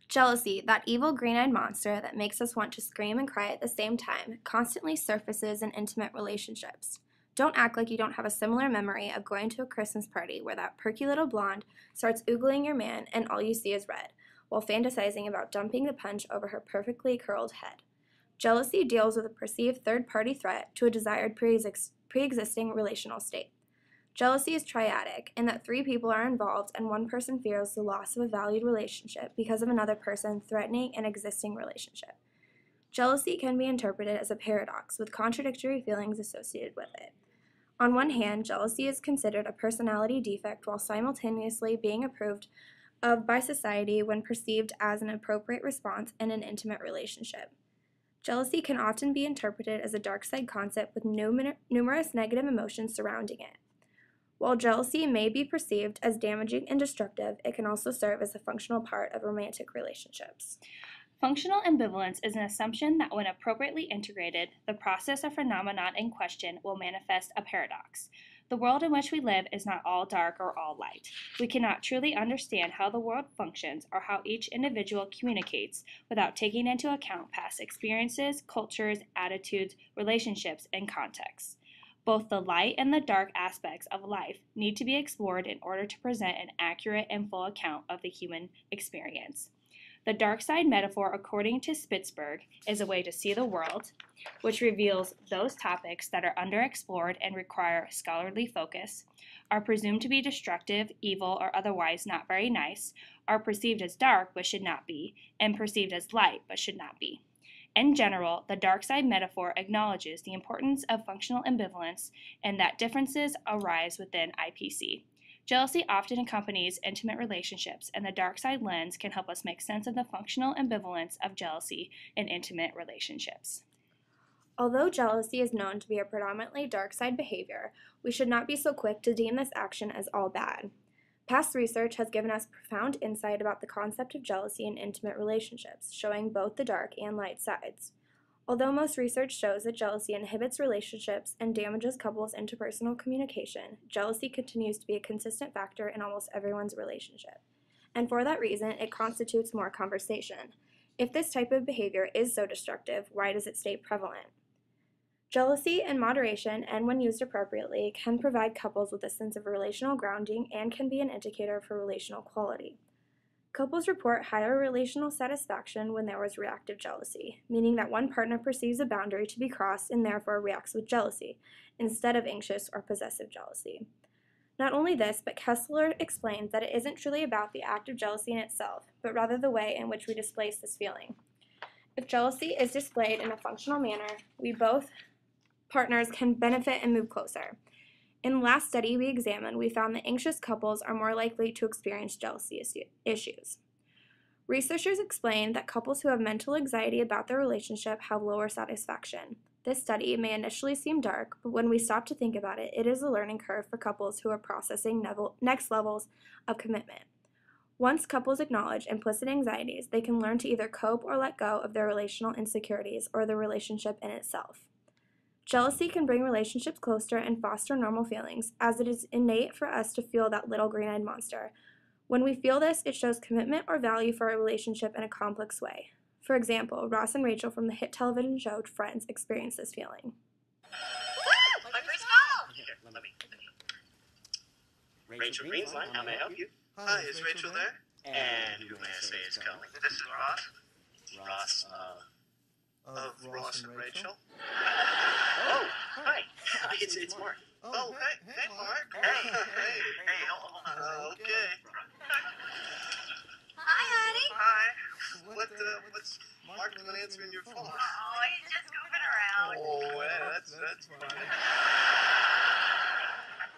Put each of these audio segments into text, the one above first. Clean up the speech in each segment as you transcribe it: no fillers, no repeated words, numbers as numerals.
Jealousy, that evil green-eyed monster that makes us want to scream and cry at the same time, constantly surfaces in intimate relationships. Don't act like you don't have a similar memory of going to a Christmas party where that perky little blonde starts oogling your man and all you see is red, while fantasizing about dumping the punch over her perfectly curled head. Jealousy deals with a perceived third-party threat to a desired pre-existing relational state. Jealousy is triadic in that three people are involved and one person fears the loss of a valued relationship because of another person threatening an existing relationship. Jealousy can be interpreted as a paradox with contradictory feelings associated with it. On one hand, jealousy is considered a personality defect while simultaneously being approved of by society when perceived as an appropriate response in an intimate relationship. Jealousy can often be interpreted as a dark side concept with numerous negative emotions surrounding it. While jealousy may be perceived as damaging and destructive, it can also serve as a functional part of romantic relationships. Functional ambivalence is an assumption that when appropriately integrated, the process or phenomenon in question will manifest a paradox. The world in which we live is not all dark or all light. We cannot truly understand how the world functions or how each individual communicates without taking into account past experiences, cultures, attitudes, relationships, and contexts. Both the light and the dark aspects of life need to be explored in order to present an accurate and full account of the human experience. The dark side metaphor, according to Spitzberg, is a way to see the world, which reveals those topics that are underexplored and require scholarly focus, are presumed to be destructive, evil, or otherwise not very nice, are perceived as dark but should not be, and perceived as light but should not be. In general, the dark side metaphor acknowledges the importance of functional ambivalence and that differences arise within IPC. Jealousy often accompanies intimate relationships, and the dark side lens can help us make sense of the functional ambivalence of jealousy in intimate relationships. Although jealousy is known to be a predominantly dark side behavior, we should not be so quick to deem this action as all bad. Past research has given us profound insight about the concept of jealousy in intimate relationships, showing both the dark and light sides. Although most research shows that jealousy inhibits relationships and damages couples' interpersonal communication, jealousy continues to be a consistent factor in almost everyone's relationship. And for that reason, it constitutes more conversation. If this type of behavior is so destructive, why does it stay prevalent? Jealousy, in moderation and when used appropriately, can provide couples with a sense of relational grounding and can be an indicator for relational quality. Couples report higher relational satisfaction when there was reactive jealousy, meaning that one partner perceives a boundary to be crossed and therefore reacts with jealousy, instead of anxious or possessive jealousy. Not only this, but Kessler explains that it isn't truly about the act of jealousy in itself, but rather the way in which we display this feeling. If jealousy is displayed in a functional manner, both partners can benefit and move closer. In the last study we examined, we found that anxious couples are more likely to experience jealousy issues. Researchers explained that couples who have mental anxiety about their relationship have lower satisfaction. This study may initially seem dark, but when we stop to think about it, it is a learning curve for couples who are processing next levels of commitment. Once couples acknowledge implicit anxieties, they can learn to either cope or let go of their relational insecurities or the relationship in itself. Jealousy can bring relationships closer and foster normal feelings, as it is innate for us to feel that little green-eyed monster. When we feel this, it shows commitment or value for a relationship in a complex way. For example, Ross and Rachel from the hit television show Friends experience this feeling. Woo! My first call! Here, let me. Rachel Greensline, how may I help you? Hi, is Rachel there? And who may I say is calling? This is Ross. Ross, of Ross and Rachel. Oh, hi. It's Mark. Oh, hey, Mark. Hey, hold on. Okay. Hi, honey. Hi. What's Mark doing answering your phone? Oh, he's just goofing around. Oh, yeah, that's funny.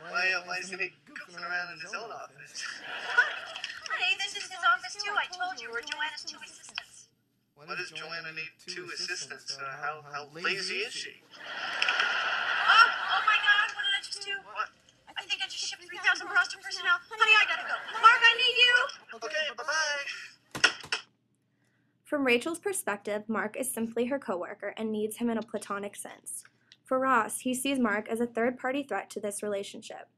Why isn't he goofing around in his own office? Honey, this is his office too. I told you, we're Joanna's two assistants. Why does Joanna need two assistants? How lazy is she? Oh my God, what did I just do? What? I think I just shipped 3,000 bras to personnel. Honey, I gotta go. Mark, I need you. Okay, bye-bye. From Rachel's perspective, Mark is simply her coworker and needs him in a platonic sense. For Ross, he sees Mark as a third-party threat to this relationship.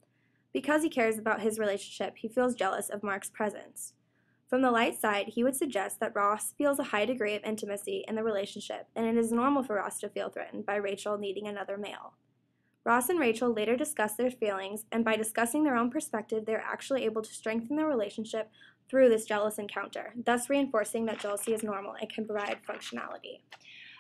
Because he cares about his relationship, he feels jealous of Mark's presence. From the light side, he would suggest that Ross feels a high degree of intimacy in the relationship, and it is normal for Ross to feel threatened by Rachel needing another male. Ross and Rachel later discuss their feelings, and by discussing their own perspective, they are actually able to strengthen their relationship through this jealous encounter, thus reinforcing that jealousy is normal and can provide functionality.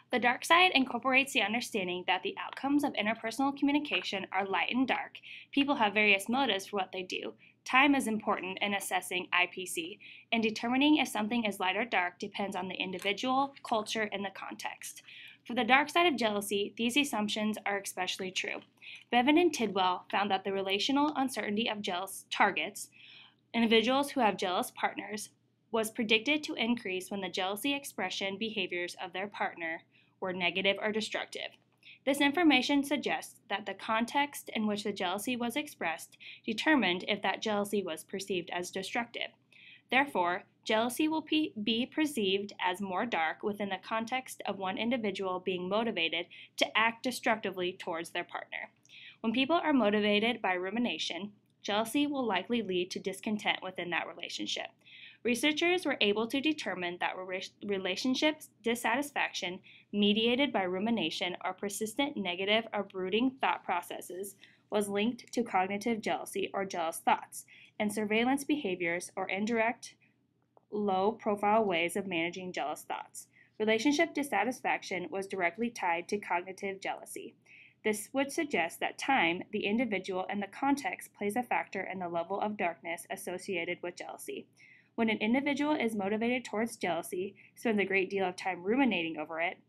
The dark side incorporates the understanding that the outcomes of interpersonal communication are light and dark. People have various motives for what they do. Time is important in assessing IPC, and determining if something is light or dark depends on the individual, culture, and the context. For the dark side of jealousy, these assumptions are especially true. Bevan and Tidwell found that the relational uncertainty of jealous targets, individuals who have jealous partners, was predicted to increase when the jealousy expression behaviors of their partner were negative or destructive. This information suggests that the context in which the jealousy was expressed determined if that jealousy was perceived as destructive. Therefore, jealousy will be perceived as more dark within the context of one individual being motivated to act destructively towards their partner. When people are motivated by rumination, jealousy will likely lead to discontent within that relationship. Researchers were able to determine that relationship dissatisfaction mediated by rumination or persistent negative or brooding thought processes was linked to cognitive jealousy or jealous thoughts, and surveillance behaviors or indirect, low-profile ways of managing jealous thoughts. Relationship dissatisfaction was directly tied to cognitive jealousy. This would suggest that time, the individual, and the context plays a factor in the level of darkness associated with jealousy. When an individual is motivated towards jealousy, spends a great deal of time ruminating over it,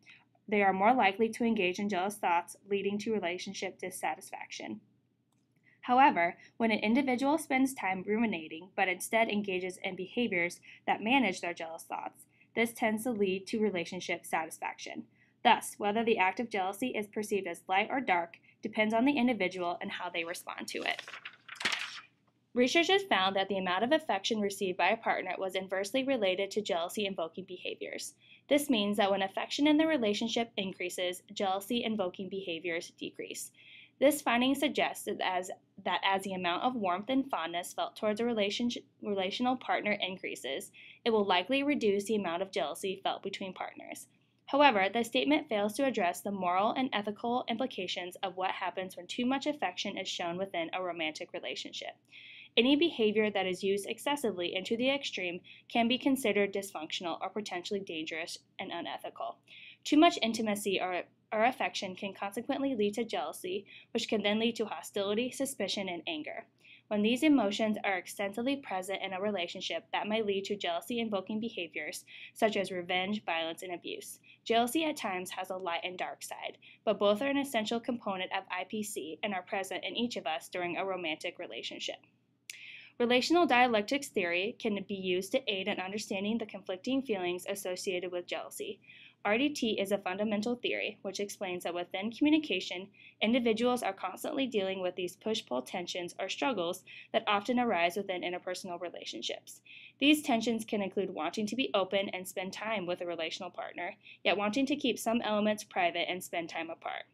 they are more likely to engage in jealous thoughts, leading to relationship dissatisfaction. However, when an individual spends time ruminating but instead engages in behaviors that manage their jealous thoughts, this tends to lead to relationship satisfaction. Thus, whether the act of jealousy is perceived as light or dark depends on the individual and how they respond to it. Researchers found that the amount of affection received by a partner was inversely related to jealousy-invoking behaviors. This means that when affection in the relationship increases, jealousy-invoking behaviors decrease. This finding suggests that as the amount of warmth and fondness felt towards a relational partner increases, it will likely reduce the amount of jealousy felt between partners. However, the statement fails to address the moral and ethical implications of what happens when too much affection is shown within a romantic relationship. Any behavior that is used excessively into the extreme can be considered dysfunctional or potentially dangerous and unethical. Too much intimacy or affection can consequently lead to jealousy, which can then lead to hostility, suspicion, and anger. When these emotions are extensively present in a relationship, that may lead to jealousy-invoking behaviors, such as revenge, violence, and abuse. Jealousy at times has a light and dark side, but both are an essential component of IPC and are present in each of us during a romantic relationship. Relational dialectics theory can be used to aid in understanding the conflicting feelings associated with jealousy. RDT is a fundamental theory which explains that within communication, individuals are constantly dealing with these push-pull tensions or struggles that often arise within interpersonal relationships. These tensions can include wanting to be open and spend time with a relational partner, yet wanting to keep some elements private and spend time apart.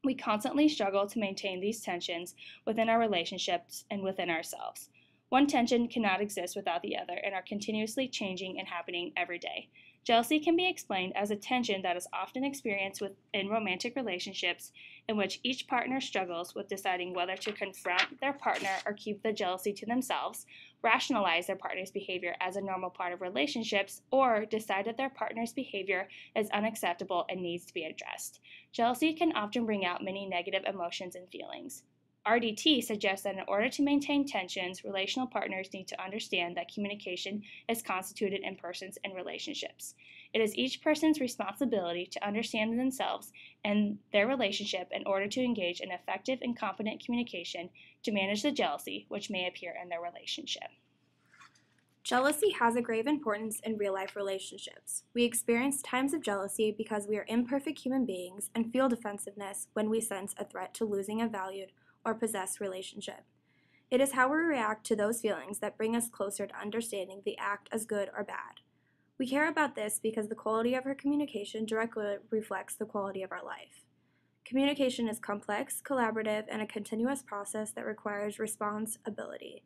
We constantly struggle to maintain these tensions within our relationships and within ourselves. One tension cannot exist without the other and are continuously changing and happening every day. Jealousy can be explained as a tension that is often experienced within romantic relationships in which each partner struggles with deciding whether to confront their partner or keep the jealousy to themselves, rationalize their partner's behavior as a normal part of relationships, or decide that their partner's behavior is unacceptable and needs to be addressed. Jealousy can often bring out many negative emotions and feelings. RDT suggests that in order to maintain tensions, relational partners need to understand that communication is constituted in persons and relationships. It is each person's responsibility to understand themselves and their relationship in order to engage in effective and competent communication to manage the jealousy which may appear in their relationship. Jealousy has a grave importance in real-life relationships. We experience times of jealousy because we are imperfect human beings and feel defensiveness when we sense a threat to losing a valued or possessed relationship. It is how we react to those feelings that bring us closer to understanding the act as good or bad. We care about this because the quality of our communication directly reflects the quality of our life. Communication is complex, collaborative, and a continuous process that requires responsibility.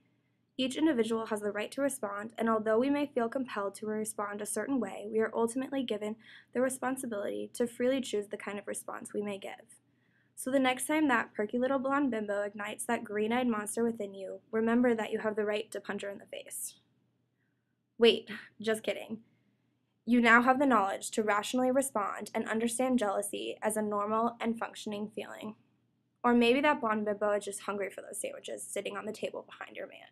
Each individual has the right to respond, and although we may feel compelled to respond a certain way, we are ultimately given the responsibility to freely choose the kind of response we may give. So the next time that perky little blonde bimbo ignites that green-eyed monster within you, remember that you have the right to punch her in the face. Wait, just kidding. You now have the knowledge to rationally respond and understand jealousy as a normal and functioning feeling. Or maybe that blonde bimbo is just hungry for those sandwiches sitting on the table behind your man.